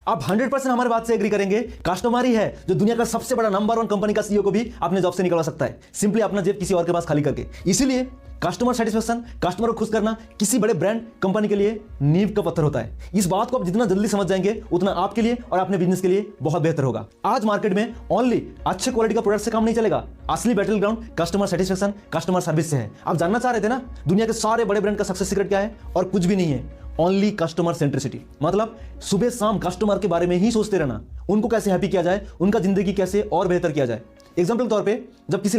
आप 100% हमारे बात से एग्री करेंगे, कस्टमर ही है जो दुनिया का सबसे बड़ा नंबर 1 कंपनी का सीईओ को भी अपने जॉब से निकलवा सकता है, सिंपली अपना जेब किसी और के पास खाली करके। इसीलिए कस्टमर सेटिस्फेक्शन, कस्टमर को खुश करना किसी बड़े ब्रांड कंपनी के लिए नींव का पत्थर होता है। इस बात को आप जितना जल्दी समझ जाएंगे उतना आपके लिए और अपने बिजनेस के लिए बहुत बेहतर होगा। आज मार्केट में ओनली अच्छे क्वालिटी का प्रोडक्ट से काम नहीं चलेगा। असली battle ground customer satisfaction, customer service से है। आप जानना चाह रहे थे ना दुनिया के सारे बड़े ब्रांड का सक्सेस सीक्रेट क्या है? और कुछ भी नहीं है, ओनली कस्टमर सेंट्रिसिटी। मतलब सुबह शाम कस्टमर के बारे में ही सोचते रहना, उनको कैसे हैप्पी किया जाए, उनका जिंदगी कैसे और बेहतर किया जाए। एग्जाम्पल के तौर पे जब किसी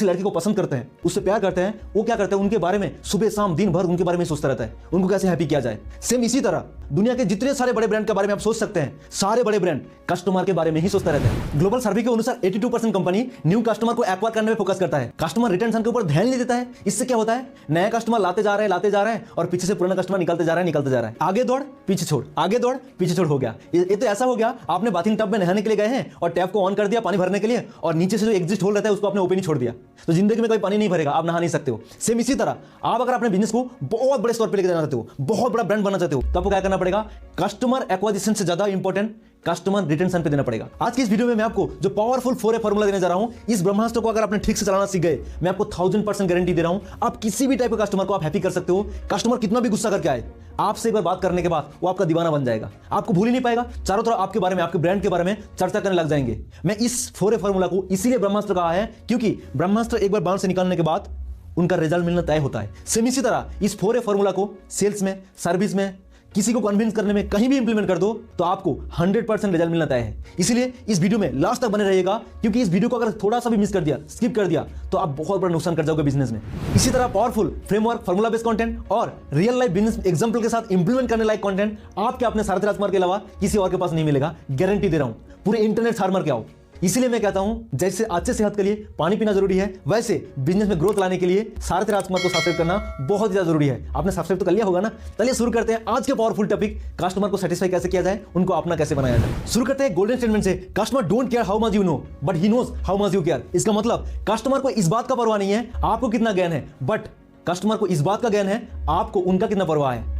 लड़की को पसंद करते हैं, उससे प्यार करते हैं, वो क्या करते हैं? उनके बारे में सुबह शाम दिन भर उनके बारे में सोचता रहता है, उनको कैसे हैप्पी किया जाए। सेम इसी तरह दुनिया के जितने सारे बड़े ब्रांड के बारे में आप सोच सकते हैं, सारे बड़े ब्रांड कस्टमर के बारे में ही सोचता रहता है। ग्लोबल सर्वे के अनुसार 82% कंपनी न्यू कस्टमर को एक्वायर करने में फोकस करता है, कस्टमर रिटेंशन के ऊपर ध्यान नहीं देता है। इससे क्या होता है? नया कस्टमर लाते जा रहे हैं और पीछे से पुराना कस्टमर निकलते जा रहा है। आगे दौड़ पीछे छोड़, आगे दौड़ पीछे छोड़ हो गया। ये तो ऐसा हो गया, आपने बाथिंग टब में नहाने के लिए गए हैं और टैप को ऑन कर दिया पानी भरने के लिए, और नीचे से जो एग्जिस्ट होल रहता है उसको आपने ओपन ही छोड़ दिया, तो जिंदगी में कोई पानी नहीं भरेगा, आप नहा नहीं सकते हो। सेम इसी तरह आप अगर अपने बिजनेस को बहुत बड़े स्तर पर लेकर जाना चाहते हो, बहुत बड़ा ब्रांड बनना चाहते हो, तो आपको क्या करना पड़ेगा? कस्टमर एक्वाजिशन से ज्यादा इंपॉर्टेंट कस्टमर रिटेंशन पे देना पड़ेगा। आज की इस वीडियो में मैं आपको जो पावरफुल 4A फॉर्मूला देने जा रहा हूं, इस ब्रह्मास्त्र को अगर आपने ठीक से चलाना सीख गए, मैं आपको 1000% गारंटी दे रहा हूं, आप किसी भी टाइप के कस्टमर को आप हैप्पी कर सकते हो। कस्टमर कितना भी गुस्सा करके आए, आपसे एक बार बात करने के बाद वो आपका दीवाना बन जाएगा, आपको भूल ही नहीं पाएगा, चारों तरफ आपके बारे में, आपके ब्रांड के बारे में चर्चा करने लग जाएंगे। मैं इस 4A फॉर्मूला को इसीलिए ब्रह्मास्त्र कहा है क्योंकि ब्रह्मास्त्र एक बार बाण से निकालने के बाद उनका रिजल्ट मिलना तय होता है। सेम इसी तरह इस 4A फॉर्मूला को सेल्स में, सर्विस में, किसी को कन्विंस करने में कहीं भी इंप्लीमेंट कर दो तो आपको 100% रिजल्ट मिलना तय है। इसलिए इस वीडियो में लास्ट तक बने रहिएगा, क्योंकि इस वीडियो को अगर थोड़ा सा भी मिस कर दिया, स्किप कर दिया, तो आप बहुत बड़ा नुकसान कर जाओगे बिजनेस में। इसी तरह powerful framework, formula based content और रियल लाइफ बिजनेस एग्जांपल के साथ इंप्लीमेंट करने लायक कंटेंट आपके अपने सारथी राजकुमार के अलावा किसी और के पास नहीं मिलेगा, गारंटी दे रहा हूं। पूरे इंटरनेट फार्मर के आओ। इसीलिए मैं कहता हूं, जैसे अच्छे सेहत के लिए पानी पीना जरूरी है, वैसे बिजनेस में ग्रोथ लाने के लिए सारथी राजकुमार को सब्सक्राइब करना बहुत ज्यादा जरूरी है। आपने सब्सक्राइब तो कर लिया होगा ना? चलिए शुरू करते हैं आज के पावरफुल टॉपिक, कस्टमर को सेटिस्फाई कैसे किया जाए, उनको अपना कैसे बनाया जाए। शुरू करते हैं गोल्डन स्टेटमेंट से, customer don't care how much you know but he knows how much you care. इसका मतलब कस्टमर को इस बात का परवाह नहीं है आपको कितना ज्ञान है, बट कस्टमर को इस बात का ज्ञान है आपको उनका कितना परवाह है।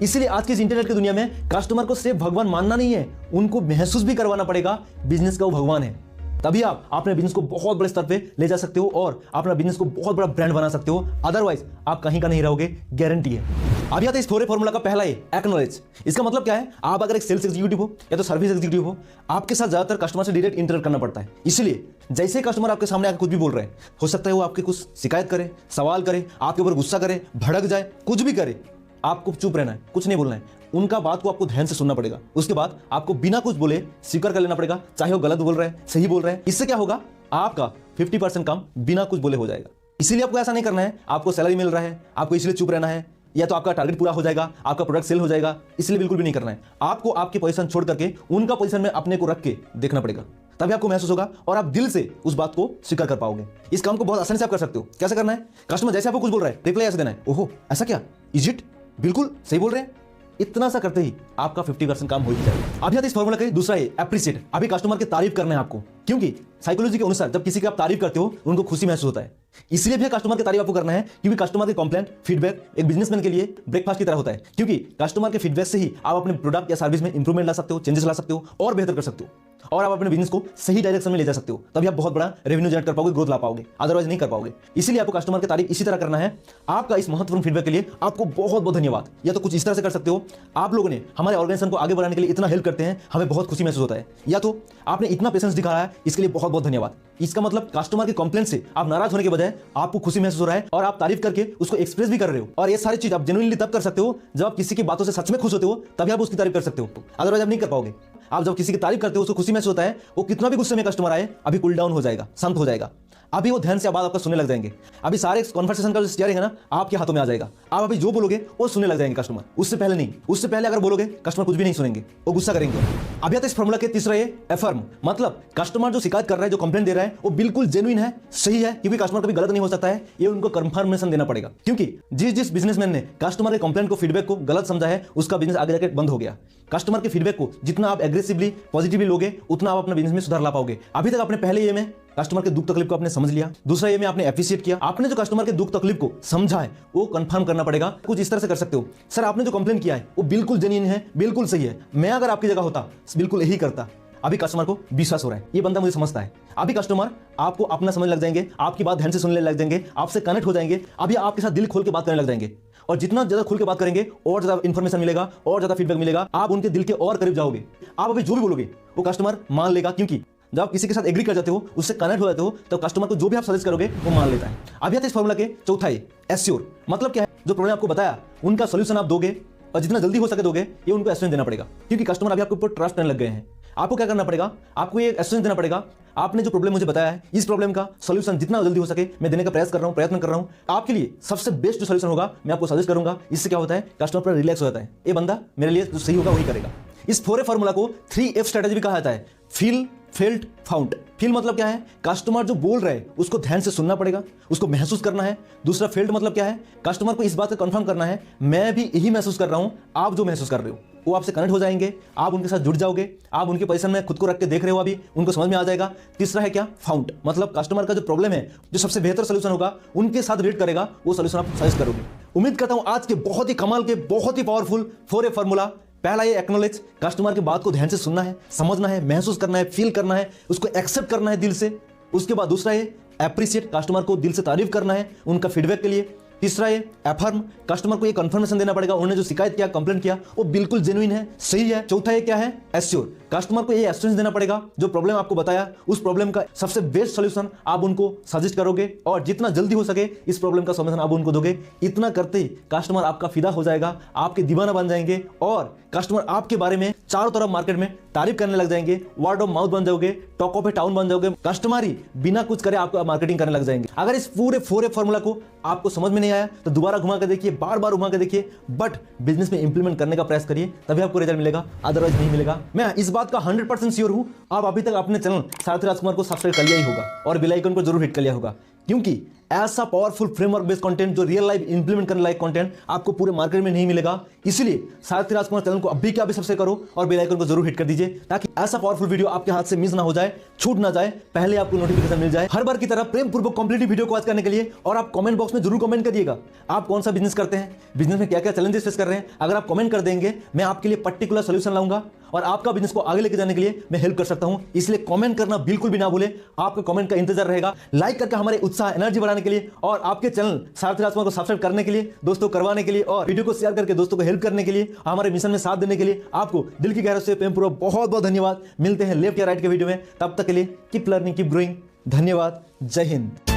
इसलिए आज की इस इंटरनेट की दुनिया में कस्टमर को सिर्फ भगवान मानना नहीं है, उनको महसूस भी करवाना पड़ेगा बिजनेस का वो भगवान है। तभी आप अपने बिजनेस को बहुत बड़े स्तर पे ले जा सकते हो और अपना बिजनेस को बहुत बड़ा ब्रांड बना सकते हो। अदरवाइज आप कहीं का नहीं रहोगे, गारंटी है। अभी आता है इस 4A फॉर्मूला का पहला ये, एक्नॉलेज। इसका मतलब क्या है? आप अगर एक सेल्स एग्जीक्यूटिव हो या तो सर्विस एग्जीक्यूटिव हो, आपके साथ ज्यादातर कस्टमर से डायरेक्ट इंटरेक्ट करना पड़ता है। इसलिए जैसे कस्टमर आपके सामने आकर कुछ भी बोल रहे हैं, हो सकता है वो आपके कुछ शिकायत करे, सवाल करे, आपके ऊपर गुस्सा करे, भड़क जाए, कुछ भी करे, आपको चुप रहना है, कुछ नहीं बोलना है। उनका बात को आपको ध्यान से सुनना पड़ेगा। उसके बाद आपको बिना कुछ बोले स्वीकार कर लेना पड़ेगा, चाहे वो गलत बोल रहे हैं, सही बोल रहे हैं। इससे क्या होगा? आपका 50% काम बिना कुछ बोले हो जाएगा। इसीलिए आपको ऐसा नहीं करना है, आपको सैलरी मिल रहा है, आपको इसलिए चुप रहना है, या तो आपका टारगेट पूरा हो जाएगा, आपका प्रोडक्ट सेल हो जाएगा, इसलिए बिल्कुल भी नहीं करना है। आपको आपकी पोजीशन छोड़ करके उनका पोजीशन में अपने को रख के देखना पड़ेगा, तभी आपको महसूस होगा और आप दिल से उस बात को स्वीकार कर पाओगे। इस काम को बहुत आसानी से आप कर सकते हो। कैसे करना है? कस्टमर जैसे आपको कुछ बोल रहा है, रिप्लाई ऐसे देना है, ओहो ऐसा क्या, इज इट, बिल्कुल सही बोल रहे हैं। इतना सा करते ही आपका 50% काम हो ही जाएगा। अभी आते इस फॉर्मूला के दूसरा है, एप्रिशिएट। अभी कस्टमर की तारीफ करना है आपको, क्योंकि साइकोलॉजी के अनुसार जब किसी की आप तारीफ करते हो उनको खुशी महसूस होता है। इसलिए भी कस्टमर की तारीफ आपको करना है, क्योंकि कस्टमर के कंप्लेंट, फीडबैक एक बिजनेसमैन के लिए ब्रेकफास्ट की तरह होता है। क्योंकि कस्टमर के फीडबैक से ही आप अपने प्रोडक्ट या सर्विस में इंप्रूवमेंट ला सकते हो, चेंजेस ला सकते हो और बेहतर कर सकते हो, और आप अपने बिजनेस को सही डायरेक्शन में ले जा सकते हो। तभी आप बहुत बड़ा रेवेन्यू जनरेट कर पाओगे, ग्रोथ ला पाओगे, अदरवाइज नहीं कर पाओगे। इसीलिए आपको कस्टमर की तारीफ इसी तरह करना है। आपका इस महत्वपूर्ण फीडबैक के लिए आपको बहुत बहुत धन्यवाद। या तो कुछ इस तरह से कर सकते हो, आप लोगों ने हमारे ऑर्गेनाइजेशन को आगे बढ़ाने के लिए इतना हेल्प करते हैं, हमें बहुत खुशी महसूस होता है। या तो आपने इतना पेशेंस दिखाया है, इसके लिए बहुत बहुत धन्यवाद। इसका मतलब कस्टमर की कंप्लेंट से आप नाराज होने के बजाय आपको खुशी महसूस हो रहा है और आप तारीफ करके उसको एक्सप्रेस भी कर रहे हो। और ये सारी चीज आप जेन्युइनली तब कर सकते हो जब आप किसी की बातों से सच में खुश होते हो, तभी आप उसकी तारीफ कर सकते हो, अदरवाइज आप नहीं कर पाओगे। आप जब किसी की तारीफ करते हो उसको खुशी महसूस होता है, वो कितना भी गुस्से में कस्टमर आए अभी कूल डाउन हो जाएगा, शांत हो जाएगा। अभी वो ध्यान से बात आपका सुनने लग जाएंगे। अभी सारे कॉन्वर्सेशन का जो स्टीयरिंग है ना आपके हाथों में आ जाएगा। आप अभी जो बोलोगे वो सुनने लग जाएंगे कस्टमर, उससे पहले नहीं। उससे पहले अगर बोलोगे कस्टमर कुछ भी नहीं सुनेंगे, वो गुस्सा करेंगे। अभी आता इस फॉर्मूला के तीसरा ये, एफर्म। मतलब कस्टमर जो शिकायत कर रहा है, जो कंप्लेंट दे रहा है, वो बिल्कुल जेन्युइन है, सही है, क्योंकि कस्टमर कभी गलत नहीं हो सकता है, ये उनको कंफर्मेशन देना पड़ेगा। क्योंकि जिस बिजनेसमैन ने कस्टमर के कंप्लेंट को, फीडबैक को गलत समझा है, उसका बिजनेस आगे जाकर बंद हो गया। कस्टमर के फीडबैक को जितना आप एग्रेसिवली, पॉजिटिवली लोगे, उतना आप अपने बिजनेस में सुधार ला पाओगे। अभी तक आपने पहले ये में कस्टमर के दुख तकलीफ को आपने समझ लिया। दूसरा ये में आपने एप्रिशिएट किया। आपने जो कस्टमर के दुख तकलीफ को समझा है वो कंफर्म करना पड़ेगा। कुछ इस तरह से कर सकते हो, सर आपने जो कंप्लेन किया है वो बिल्कुल जेन्युइन है, बिल्कुल सही है, मैं अगर आपकी जगह होता बिल्कुल यही करता। अभी कस्टमर को विश्वास हो रहा है, ये बंदा मुझे समझता है। अभी कस्टमर आपको अपना समझ लग जाएंगे, आपकी बात ध्यान से सुनने लग जाएंगे, आपसे कनेक्ट हो जाएंगे, अभी आपके साथ दिल खोल के बात करने लग जाएंगे। और जितना ज्यादा खुल के बात करेंगे और ज्यादा इंफॉर्मेशन मिलेगा और ज्यादा फीडबैक मिलेगा, आप उनके दिल के और करीब जाओगे। आप अभी जो भी बोलोगे वो कस्टमर मान लेगा, क्योंकि जब आप किसी के साथ एग्री कर जाते हो, उससे कनेक्ट हो जाते हो, तो कस्टमर को जो भी आप सजेस्ट करोगे वो मान लेता है। अभी आते इस फॉर्मूला के चौथा है एश्योर। मतलब क्या है, जो प्रॉब्लम आपको बताया उनका सोल्यूशन आप दोगे और जितना जल्दी हो सके दोगे, ये उनको एश्योरेंस देना पड़ेगा, क्योंकि कस्टमर अभी आपके ऊपर ट्रस्ट करने लग गए हैं। आपको क्या करना पड़ेगा, आपको ये एश्योरेंस देना पड़ेगा, आपने जो प्रॉब्लम मुझे बताया है इस प्रॉब्लम का सोल्यूशन जितना जल्दी हो सके मैं देने का प्रयत्न कर रहा हूं। आपके लिए सबसे बेस्ट जो सोल्यूशन होगा मैं आपको सजेस्ट करूंगा। इससे क्या होता है, कस्टमर पर रिलैक्स हो जाता है, ये बंदा मेरे लिए जो सही होगा वही करेगा। इस 4F फॉर्मूला को 3F स्ट्रेटेजी भी कहा जाता है, फील, फेल्ट, फाउंड। फील मतलब क्या है, कस्टमर जो बोल रहे हैं उसको ध्यान से सुनना पड़ेगा, उसको महसूस करना है। दूसरा फेल्ट मतलब क्या है, कस्टमर को इस बात का कंफर्म करना है मैं भी यही महसूस कर रहा हूं, आप जो महसूस कर रहे हो। वो आपसे कनेक्ट हो जाएंगे, आप उनके साथ जुड़ जाओगे, आप उनके पोजीशन में खुद को रख के देख रहे हो, अभी उनको समझ में आ जाएगा। तीसरा है क्या, फाउंड, मतलब कस्टमर का जो प्रॉब्लम है, जो सबसे बेहतर सोल्यूशन होगा उनके साथ रिलेट करेगा, वो सोल्यूशन आप सजेस्ट करोगे। उम्मीद करता हूं आज के बहुत ही कमाल के, बहुत ही पावरफुल 4F फॉर्मूला। पहला ये एक्नॉलेज, कस्टमर की बात को ध्यान से सुनना है, समझना है, महसूस करना है, फील करना है, उसको एक्सेप्ट करना है दिल से। उसके बाद दूसरा है एप्रिशिएट, कस्टमर को दिल से तारीफ करना है उनका फीडबैक के लिए। तीसरा है अफर्म, कस्टमर को ये कंफर्मेशन देना पड़ेगा उन्होंने जो शिकायत किया, कंप्लेंट किया वो बिल्कुल जेन्युइन है, सही है। चौथा ये क्या है, एश्योर, कस्टमर को ये एश्योरेंस देना पड़ेगा जो प्रॉब्लम आपको बताया उस प्रॉब्लम का सबसे बेस्ट सॉल्यूशन आप उनको सजेस्ट करोगे और जितना जल्दी हो सके इस प्रॉब्लम का सॉल्यूशन आप उनको दोगे। इतना करते ही कस्टमर आपका फिदा हो जाएगा, आपके दीवाना बन जाएंगे और कस्टमर आपके बारे में चारों तरफ मार्केट में तारीफ करने लग जाएंगे, वर्ड ऑफ माउथ बन जाओगे, टॉक ऑफ ए टाउन बन जाओगे। कस्टमर ही बिना कुछ करे आपको मार्केटिंग करने लग जाएंगे। अगर इस पूरे 4F फॉर्मूला को आपको समझ में नहीं आया तो दोबारा घुमा कर देखिए, बार बार घुमा कर देखिए, बट बिजनेस में इंप्लीमेंट करने का प्रयास करिए, तभी आपको रिजल्ट मिलेगा, अदरवाइज नहीं मिलेगा। मैं इस बात का 100% श्योर हूं, आप अभी तक अपने चैनल सारथी राजकुमार को सब्सक्राइब कर लिया ही होगा और बेल आइकन को जरूर हिट कर लिया होगा, क्योंकि ऐसा पावरफुल फ्रेमवर्क बेस्ड कंटेंट जो रियल लाइफ इंप्लीमेंट करने लायक कंटेंट आपको पूरे मार्केट में नहीं मिलेगा। इसलिए सारथी राजकुमार चैनल को अभी क्या अभी सब्सक्राइब करो और बेल आइकन को जरूर हिट कर दीजिए, ताकि ऐसा पावरफुल वीडियो आपके हाथ से मिस ना हो जाए, छूट ना जाए, पहले आपको नोटिफिकेशन मिल जाए। हर बार की तरह प्रेम पूर्वक कंप्लीट वीडियो को वॉच करने के लिए और आप कमेंट बॉक्स में जरूर कमेंट करिएगा, आप कौन सा बिजनेस करते हैं, बिजनेस में क्या क्या चैलेंजेस फेस कर रहे हैं। अगर आप कमेंट कर देंगे मैं आपके लिए पर्टिकुलर सोल्यूशन लाऊंगा और आपका बिजनेस को आगे लेके जाने के लिए मैं हेल्प कर सकता हूं। इसलिए कमेंट करना बिल्कुल भी ना भूले, आपका कमेंट का इंतजार रहेगा, लाइक करके हमारे उत्साह एनर्जी बढ़ाने के लिए और आपके चैनल सारथी राजकुमार को सब्सक्राइब करने के लिए, दोस्तों करवाने के लिए और वीडियो को शेयर करके दोस्तों को हेल्प करने के लिए, हमारे मिशन में साथ देने के लिए आपको दिल की गहराई से प्रेमपूर्वक बहुत बहुत धन्यवाद। मिलते हैं लेफ्ट या राइट के वीडियो में, तब तक के लिए कीप लर्निंग, कीप ग्रोइंग। धन्यवाद, जय हिंद।